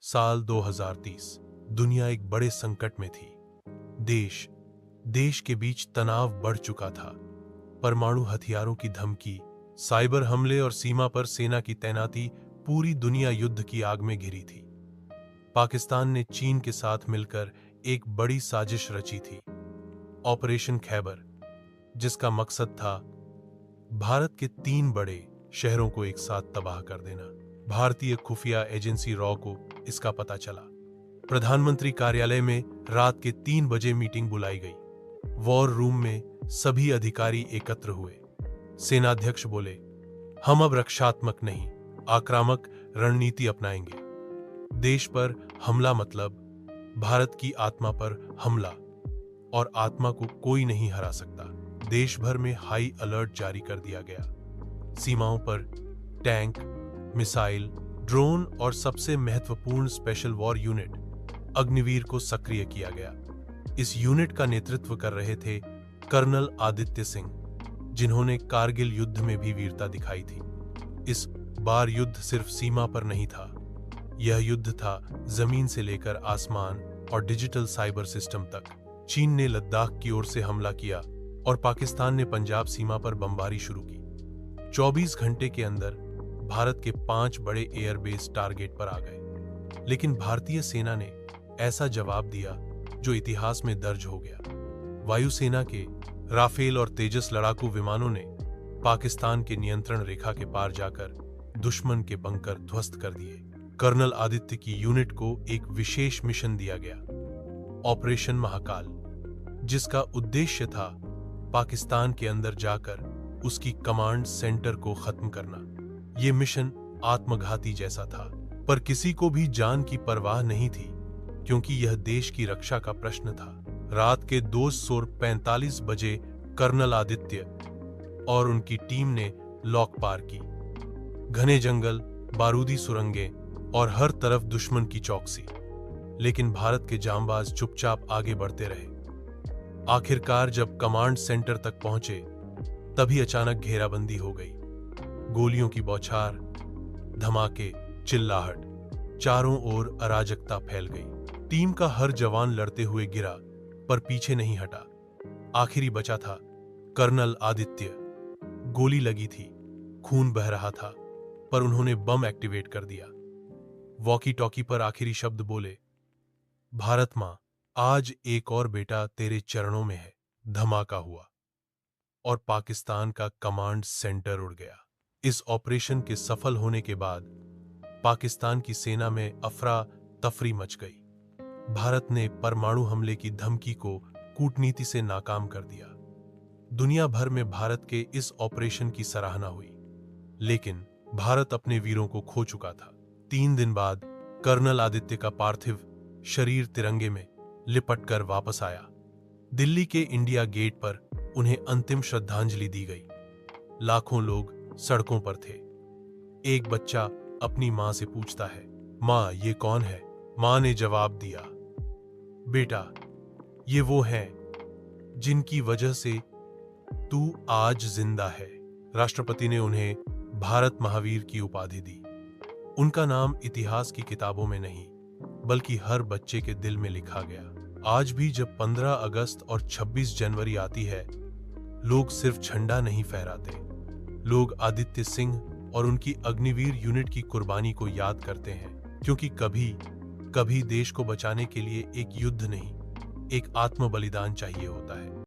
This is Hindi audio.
साल 2030। दुनिया एक बड़े संकट में थी। देश के बीच तनाव बढ़ चुका था। परमाणु हथियारों की धमकी, साइबर हमले और सीमा पर सेना की तैनाती पूरी दुनिया युद्ध की आग में घिरी थी। पाकिस्तान ने चीन के साथ मिलकर एक बड़ी साजिश रची थी, ऑपरेशन खैबर, जिसका मकसद था भारत के 3 बड़े शहरों को एक साथ तबाह कर देना। भारतीय खुफिया एजेंसी रॉ को इसका पता चला। प्रधानमंत्री कार्यालय में रात के 3 बजे मीटिंग बुलाई गई। वॉर रूम में सभी अधिकारी एकत्र हुए। सेनाध्यक्ष बोले, हम अब रक्षात्मक नहीं, आक्रामक रणनीति अपनाएंगे। देश पर हमला मतलब भारत की आत्मा पर हमला, और आत्मा को कोई नहीं हरा सकता। देश भर में हाई अलर्ट जारी कर दिया गया। सीमाओं पर टैंक, मिसाइल, ड्रोन और सबसे महत्वपूर्ण स्पेशल वॉर यूनिट अग्निवीर को सक्रिय किया गया। इस यूनिट का नेतृत्व कर रहे थे कर्नल आदित्य सिंह, जिन्होंने कारगिल युद्ध में भी वीरता दिखाई थी। इस बार युद्ध सिर्फ सीमा पर नहीं था, यह युद्ध था जमीन से लेकर आसमान और डिजिटल साइबर सिस्टम तक। चीन ने लद्दाख की ओर से हमला किया और पाकिस्तान ने पंजाब सीमा पर बमबारी शुरू की। 24 घंटे के अंदर भारत के 5 बड़े एयरबेस टारगेट पर आ गए, लेकिन भारतीय सेना ने ऐसा जवाब दिया जो इतिहास में दर्ज हो गया। वायुसेना के राफेल और तेजस लड़ाकू विमानों ने पाकिस्तान के नियंत्रण रेखा के पार जाकर दुश्मन के बंकर ध्वस्त कर दिए। कर्नल आदित्य की यूनिट को एक विशेष मिशन दिया गया, ऑपरेशन महाकाल, जिसका उद्देश्य था पाकिस्तान के अंदर जाकर उसकी कमांड सेंटर को खत्म करना। यह मिशन आत्मघाती जैसा था, पर किसी को भी जान की परवाह नहीं थी, क्योंकि यह देश की रक्षा का प्रश्न था। रात के 2:45 बजे कर्नल आदित्य और उनकी टीम ने लॉक पार की। घने जंगल, बारूदी सुरंगें और हर तरफ दुश्मन की चौकसी, लेकिन भारत के जांबाज चुपचाप आगे बढ़ते रहे। आखिरकार जब कमांड सेंटर तक पहुंचे, तभी अचानक घेराबंदी हो गई। गोलियों की बौछार, धमाके, चिल्लाहट, चारों ओर अराजकता फैल गई। टीम का हर जवान लड़ते हुए गिरा, पर पीछे नहीं हटा। आखिरी बचा था कर्नल आदित्य। गोली लगी थी, खून बह रहा था, पर उन्होंने बम एक्टिवेट कर दिया। वॉकी टॉकी पर आखिरी शब्द बोले, भारत मां, आज एक और बेटा तेरे चरणों में है। धमाका हुआ और पाकिस्तान का कमांड सेंटर उड़ गया। इस ऑपरेशन के सफल होने के बाद पाकिस्तान की सेना में अफरा तफरी मच गई। भारत ने परमाणु हमले की धमकी को कूटनीति से नाकाम कर दिया। दुनिया भर में भारत के इस ऑपरेशन की सराहना हुई, लेकिन भारत अपने वीरों को खो चुका था। 3 दिन बाद कर्नल आदित्य का पार्थिव शरीर तिरंगे में लिपटकर वापस आया। दिल्ली के इंडिया गेट पर उन्हें अंतिम श्रद्धांजलि दी गई। लाखों लोग सड़कों पर थे। एक बच्चा अपनी मां से पूछता है, मां, ये कौन है? मां ने जवाब दिया, बेटा, ये वो हैं जिनकी वजह से तू आज जिंदा है। राष्ट्रपति ने उन्हें भारत महावीर की उपाधि दी। उनका नाम इतिहास की किताबों में नहीं, बल्कि हर बच्चे के दिल में लिखा गया। आज भी जब 15 अगस्त और 26 जनवरी आती है, लोग सिर्फ झंडा नहीं फहराते, लोग आदित्य सिंह और उनकी अग्निवीर यूनिट की कुर्बानी को याद करते हैं, क्योंकि कभी कभी देश को बचाने के लिए एक युद्ध नहीं, एक आत्म बलिदान चाहिए होता है।